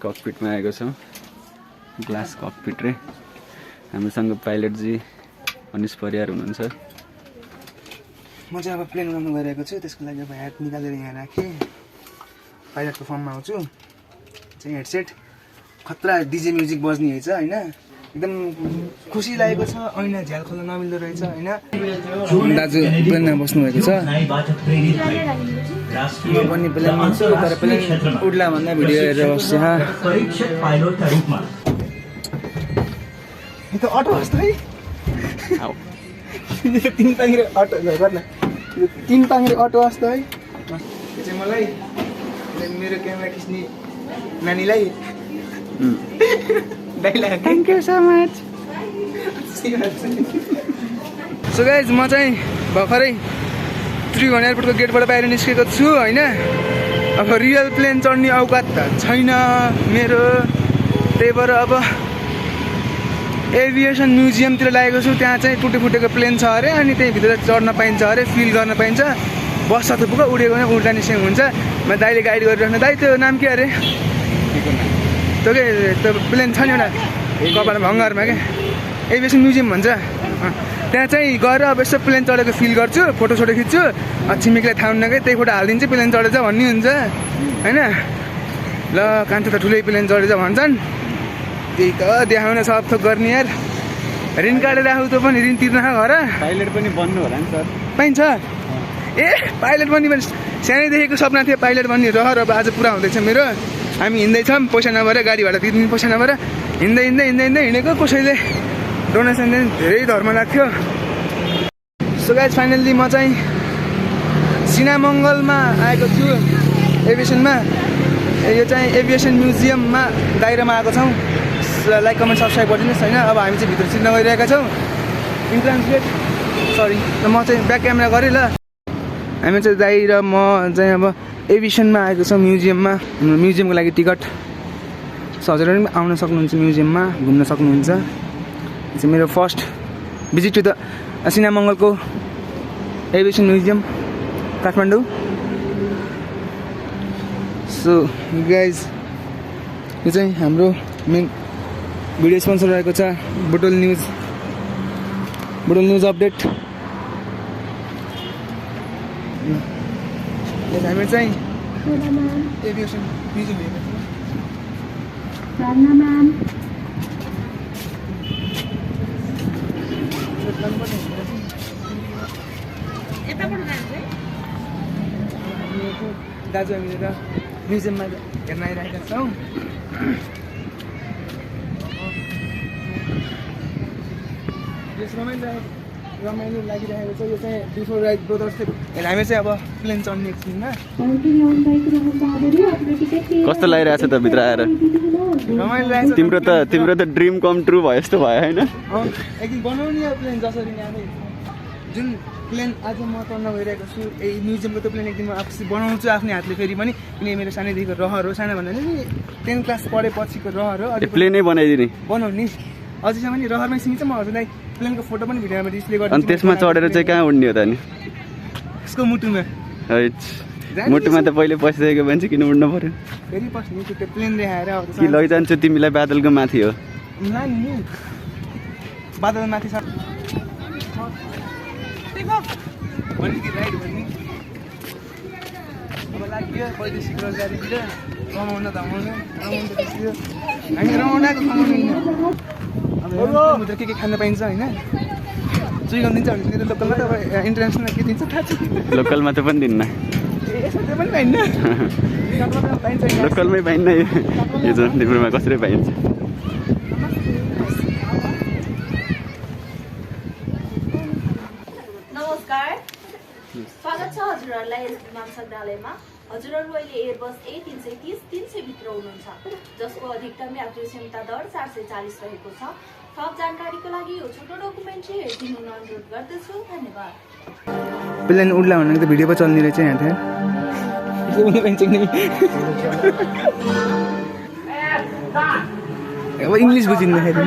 ककपिटमा आएको छौँ glass cockpit रे हामीसँग पाइलट जी अनिश परियार हुनुहुन्छ म चाहिँ अब प्लेन उडाउन गइरहेको छु त्यसको लागि अब ह्याट निकालेर यहाँ राखेँ पाइलटको फर्ममा आउँछु चाहिँ हेडसेट खतरा डिजे म्युजिक बज्ने रहेछ हैन एकदम खुसी लागेको छ ऐना झ्याल खोल्न नमिल्दो रहेछ हैन दाजु प्लेनमा बस्नु भएको छ म पनि प्लेनमा छु तर प्लेन उड्ला भन्दा भिडियो हेरेर बस्छु यो त अटो जस्तो है यो तीन पाङ्ग्रे अटो गर्न यो तीन पाङ्ग्रे अटो जस्तो है यो चाहिँ मलाई मेरो क्यामेरा खिच्ने नानीलाई thank you so much so guys म चाहिँ भर्खरै त्रिभुवन एयरपोर्टको गेटबाट बाहिर निस्केको छु होइन अब रियल प्लेन चढ्ने औकात त छैन मेरो त्यही भएर अब एभिएसन म्युजियमतिर लागेको छु त्यहाँ चाहिँ टुटे फुटेको प्लेन छ अरे अनि त्यही भित्र चढ्न पाइन्छ अरे फिल गर्न पाइन्छ बस छ थुप्रो उडेको भने उल्टा निस्केको हुन्छ म दाइले गाइड गरिराख्नु दाइ त्यो नाम के अरे त्यो के त्यो प्लेन छ नि एउटा कपाल भङ्गारमा क्या एभिएसन म्युजियम भन्छ त्यहाँ चाहिँ गएर अब यसो प्लेन चढेको फिल गर्छु फोटोसोटो खिच्छु छिमेकीलाई थाहा हुन्न कि त्यही फोटो हालिदिन्छु प्लेन चढेछ भन्ने हुन्छ होइन ल कान्छो त ठुलै प्लेन चढेछ भन्छन् त्यही त देखाउन सब थोक गर्ने यार ऋण काटेर आऊ त पनि ऋण तिर्न घर पाइलट पनि बन्नु होला नि सर पाइन्छ ए पाइलट बन्ने पनि सानैदेखिको सपना थियो पाइलट बन्ने रहर अब आज पुरा हुँदैछ मेरो हामी हिँड्दैछौँ पैसा नभएर गाडी भाडा तिर्ने पैसा नभएर हिँड्दै हिँड्दै हिँड्दै हिँड्दै हिँडेको कसैले डोनेसन दिने धेरै धर्म लाग्थ्यो सो गाइज फाइनल्ली म चाहिँ सिनामङ्गलमा आएको छु एभिएसनमा यो चाहिँ एभिएसन म्युजियममा दाइरामा आएको छौँ लाइक कमेन्ट सब्सक्राइब गरिदिनुहोस् होइन अब हामी चाहिँ भित्र छिर्न गइरहेका छौँ इन्ट्रान्स गेट सरी म चाहिँ ब्याक क्यामेरा गरेँ ल हामी चाहिँ दाइ र म चाहिँ अब एभिएसनमा आएको छौँ म्युजियममा म्युजियमको लागि टिकट हजुरहरू पनि आउन सक्नुहुन्छ म्युजियममा घुम्न सक्नुहुन्छ यो चाहिँ मेरो फर्स्ट भिजिट टु द सिनामङ्गलको aviation museum Kathmandu so guys यो चाहिँ हाम्रो मेन भिडियो स्पोन्सर रहेको छ बुटोल न्युज अपडेट हामी चाहिँ एभिएसन म्युजियम हेरेको दाजु हामीले त म्युजियममा हेर्न आइरहेका छौँ रमाइलो लागिरहेको छ यो चाहिँ बिफोर राइड ब्रदर्स हामी चाहिँ अब प्लेन चढ्ने एकछिनमा कस्तो लागिरहेको छ त भित्र आएर रमाइलो लाग्छ तिम्रो त ड्रिम कम ट्रु भयो जस्तो भयो होइन एकदिन बनाउने अब प्लेन जसरी आफै जुन प्लेन आज म चढ्न गइरहेको छु यही म्युजियमको त्यो प्लेन एकदिन म आफै बनाउँछु आफ्नै हातले फेरि पनि किनकि मेरो सानैदेखिको रहर हो सानो भन्दा नि 10 क्लास पढेपछिको रहर हो प्लेनै बनाइदिने बनाउने अझैसम्म नि रहरमै सिमिन्छ म हजुरलाई प्लेनको फोटो पनि भिडियोमा डिस्प्ले गर्छु अनि त्यसमा चढेर चाहिँ कहाँ उड्ने हो त नि यसको मुटुमा मुटुमा त पहिले पसिसकेको मान्छे किन उड्नु पर्यो फेरि पस्ने त्यो प्लेन देखाएर अब कि लैजान्छु तिमीलाई बादलको माथि हो नि बादल माथि छ राइड भन्ने अब लाग्यो वैदेशिक रोजगारीतिर कमाउन धमाउनु रमाउनु थियो हामी रमाउनाको कमाउनु अब के खान पाइन्छ होइन चुइगन दिन्छ भने लोकलमा त अब इन्टरनेसनल के दिन्छ थाहा छ लोकलमा त पनि दिन्न यसो त्यो पनि पाइन्न लोकलमै पाइन्न यो झन् तिम्रोमा कसरी पाइन्छ नमस्कार स्वागत छ हजुरहरूलाई यस विमान संग्रहालयमा हजुरहरू अहिले एयरबस A330-300 भित्र हुनुहुन्छ जसको अधिकतम यात्रु क्षमता दर 440 रहेको छ थप जानकारीको लागि यो छोटो डकुमेन्ट्री हेरिदिनु अनुरोध गर्दछु धन्यवाद प्लेन उड्ला भनेको त भिडियो पो चल्ने रहेछ यहाँ थियो अब इङ्ग्लिस बुझिँदाखेरि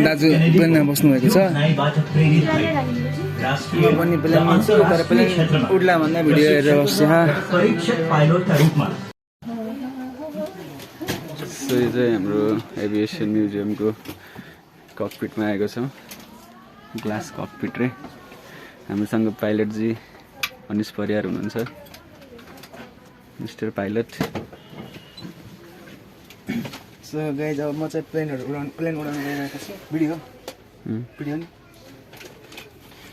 दाजु प्लेनमा बस्नु भएको छ म पनि प्लेन लिन्छु तर प्लेन उड्ला भन्दा भिडियो हेरेर बस्छु परीक्षक पाइलटका रूपमा सो यो चाहिँ हाम्रो एभिएसन म्युजियमको ककपिटमा आएको छौँ ग्लास ककपिट रे हामीसँग पाइलटजी अनिस परियार हुनुहुन्छ मिस्टर पाइलट सो गाइज अब म चाहिँ प्लेन उडाउनु गइरहेको छु भिडियो नि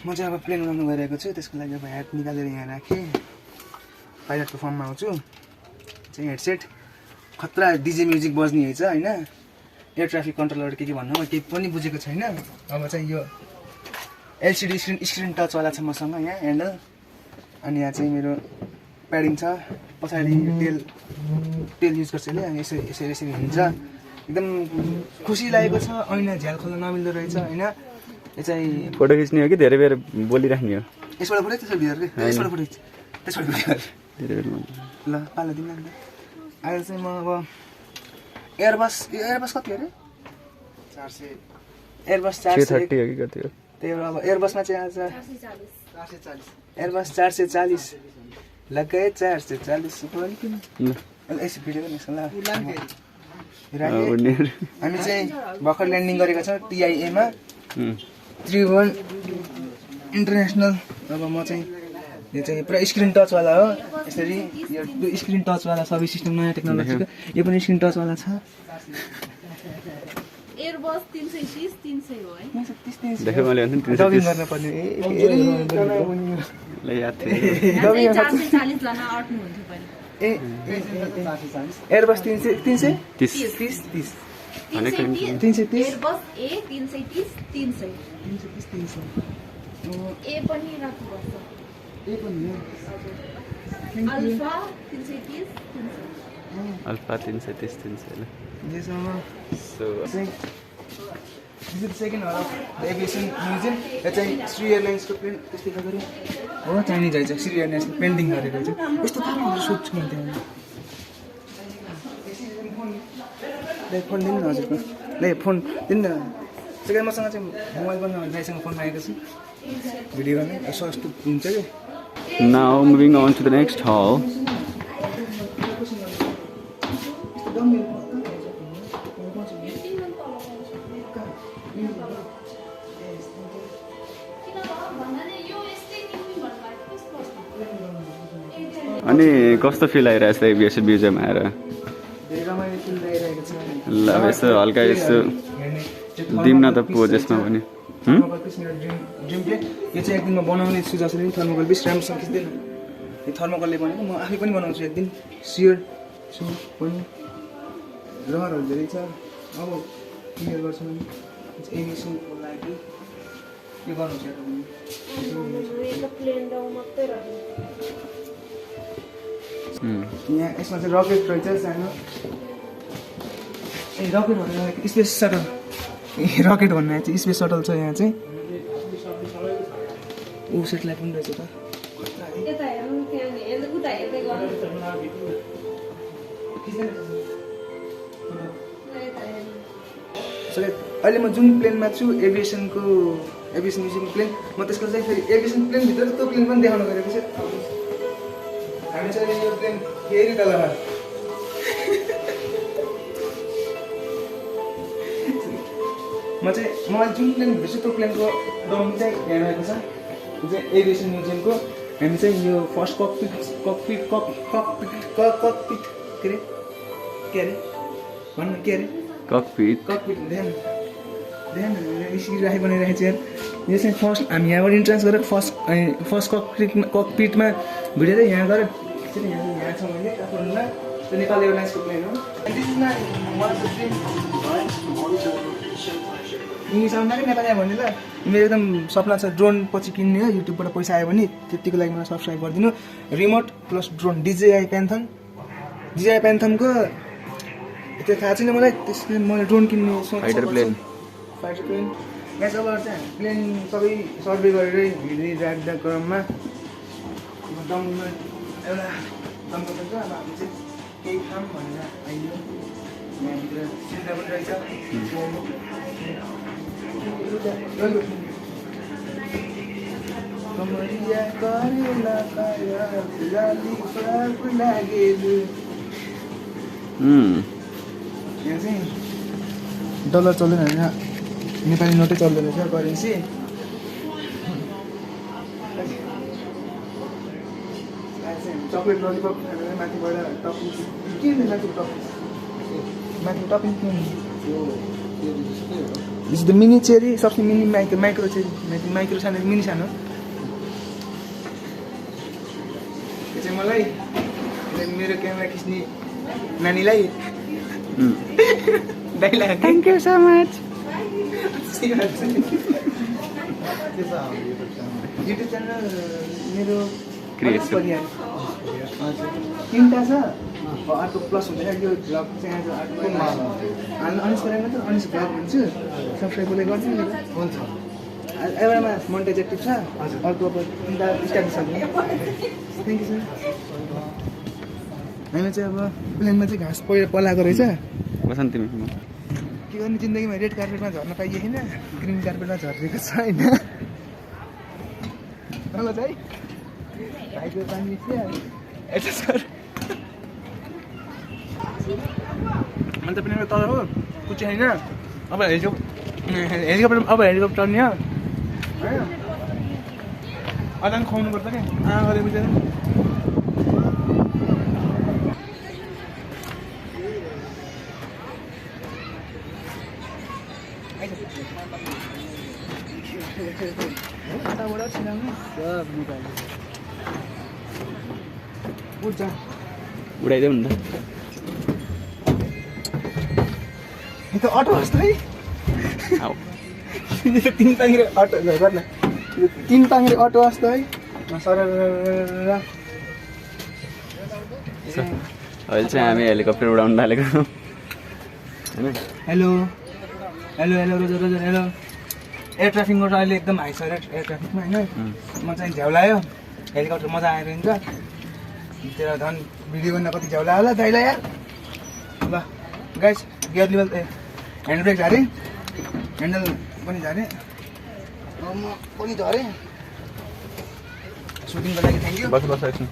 म चाहिँ अब प्लेन उडाउनु गइरहेको छु त्यसको लागि अब ह्याट निकालेर यहाँ राखेँ पाइलटको फर्ममा आउँछु चाहिँ हेडसेट खतरा डिजे म्युजिक बज्ने रहेछ होइन एयर ट्राफिक कन्ट्रोलर के भन्नु म केही पनि बुझेको छैन अब चाहिँ यो एलसिडी स्क्रिन टचवाला छ मसँग यहाँ ह्यान्डल अनि यहाँ चाहिँ मेरो प्याडिङ छ पछाडि तेल युज गर्छ यसले अनि यसरी हिँड्छ एकदम खुसी लागेको छ ऐना झ्याल खोल्न नमिल्दो रहेछ होइन यो चाहिँ फोटो खिच्ने हो कि धेरै बेर बोलिराख्ने हो यसबाट फोटो त्यसबाट भिडियो यसबाट फोटो त्यसबाट भिडियो धेरै बेर ल पालो दिनु अन्त अहिले चाहिँ म अब एयरबस कति अरे 400 एयरबस 430 हो कि कति हो त्यही भएर अब एयरबसमा चाहिँ आज 440 एयरबस 440 लगाए 440 पनि किन ल यसो भिडियो पनि यसो ल हामी चाहिँ भर्खर ल्यान्डिङ गरेको छौँ टिआइएमा त्रिभुवन इन्टरनेसनल अब म चाहिँ यो चाहिँ पुरा स्क्रिन टचवाला हो यसरी यो स्क्रिन टचवाला सबै सिस्टम नयाँ टेक्नोलोजीको यो पनि स्क्रिन टचवाला छ एयरबस 330 300 हो है देखे मैले भन्थे नि डबिङ गर्न पर्ने ल याद थियो 440 जना अट्नु हुन्थ्यो पनि एयरबस 330 एयरबस ए 330 300 ए पनि राख्नुपर्छ अल्फा 330 अल्फा 330 300 ल so This is the second hall of the Aviation Museum. That's a Sri Airlines to print. This is the oh, Chinese guys. Sri Airlines painting are there. This to come on shoot me there. ले phone दिन न हजुरको ले phone दिन न second मसँग चाहिँ mobile पनि भाइसँग फोन मागेको छु भिडियो गर्ने सस्तो हुन्छ के now moving on to the next hall अनि कस्तो फिल आइरहेछ एभिएसन म्युजियम आएर ल यसो हल्का यसो दिम न त पोज यसमा पनि ड्रिम प्लेन यो चाहिँ एकदिनमा बनाउने छु जसरी थर्मोकल बेस राम्रोसँग खिच्दैन यो थर्मोकलले भनेको म आफै पनि बनाउँछु एकदिन सियर छु पनि रहरहरू धेरै छ अब क्लियर गर्छु भने एभिएसनको लागि के गर्नु छ यहाँ यसमा चाहिँ रकेट रहेछ सानो ए रकेट भनेर स्पेस सटल रकेट भन्ने चाहिँ स्पेस सटल छ यहाँ चाहिँ ऊ सेटेलाइट पनि रहेछ त अहिले म जुन प्लेनमा छु एभिएसन म्युजियमको प्लेन म त्यसको चाहिँ फेरि एभिएसन प्लेनभित्र त्यो प्लेन पनि देखाउन गएको छु हामी चाहिँ यो प्लेन फेरि तलमा मलाई जुन प्लेन भित्र त्यो प्लेनको डम चाहिँ यहाँ रहेको छ यो चाहिँ एभिएसन म्युजियमको हामी चाहिँ यो फर्स्ट ककपिट के अरे भन्नु के अरे ककपिट ध्यान राखी बनाइरहेको छ यार यो चाहिँ फर्स्ट हामी यहाँबाट इन्ट्रान्स गरेर फर्स्ट ककपिटमा भिडेर यहाँ गएर यहाँ छ मैले काठमाडौँमा त्यो नेपाल एयरलाइन्सको प्लेन हो इङ्ग्लिस आउँदा कि नेपाली आयो भने ल मेरो एकदम सपना छ ड्रोन पछि किन्ने हो युट्युबबाट पैसा आयो भने त्यतिको लागि मलाई सब्सक्राइब गरिदिनु रिमोट प्लस ड्रोन DJI प्यान्थमको त्यो थाहा छैन मलाई त्यसमा मैले ड्रोन किन्ने फाइटर प्लेन यहाँ चाहिँ अब चाहिँ प्लेन सबै सर्भे गरेर हिँडिराख्दा क्रममा दममा एउटा दमको छ अब हामी चाहिँ केही खाम भनेर आइयो यहाँभित्र सुविधा पनि रहेछ कमरिया करेला काया लाली पाप लागेलु। यहाँ चाहिँ डलर चल्दैन होइन, नेपाली नोटै चल्दैन रहेछ करेन्सी। चक्लेट ललिपप खाएर माथिबाट टपिङ के माथि टपिङ माथि टपिङ के दिस द मिनी चेरी सबसे मिनी माइक्रो चेरी माइक्रो सानो मिनी सानो यो चाहिँ मलाई मेरो क्यामेरा खिच्ने नानीलाई दाइलाई thank you so much. YouTube channel मेरो परियार हजुर 3टा छ। अर्को प्लस हुँदैन यो भ्लग चाहिँ आज अर्को अनिस गरेर त अनिस भ्लग हुन्छु सब्सक्राइब गर्दै गर्छु नि हुन्छ। एउटामा मोनिटाइज एक्टिभ छ हजुर, अर्को अब 3टा स्टार्ट छ। Thank you sir. हामी चाहिँ अब प्लेनमा चाहिँ घाँस पलाएको रहेछ। बसन्त तिमी के गर्ने जिन्दगीमा रेड कार्पेटमा झर्न पाइए छैन, ग्रिन कार्पेटमा झरेको छ होइन। ल चाहिँ भाइको पानी यता सर अन्त पनि तल हो कुची होइन। अब हेलिकप्टर अब हेलिकप्टर चढ्ने हो होइन। अचानक खुवाउनु पर्छ क्या गरेर बुझेर। यताबाट छिराउनु सब निकाल्नु उड्छ उडाइदेऊ नि त। यो त अटो होस् त है। आऊ यो त 3 टाङ्रे अटो गर न, यो 3 टाङ्रे अटो होस् त है। सर अहिले चाहिँ हामी हेलिकप्टर उडाउन थालेको होइन। Hello hello hello Roger Roger hello. Air traffic गर्दा अहिले एकदम हाई छ एयर ट्राफिकमा होइन। म चाहिँ झ्याउलायो हेलिकप्टर मजा आएर हुन्छ। तेरो झन् भिडियो गर्न कति झ्याउला होला दाइला यार। ल guys gear level hand brake झारेँ, ह्यान्डल पनि झारेँ, म पनि झरेँ। सुटिङको लागि थ्याङ्क यू। बस एकछिन।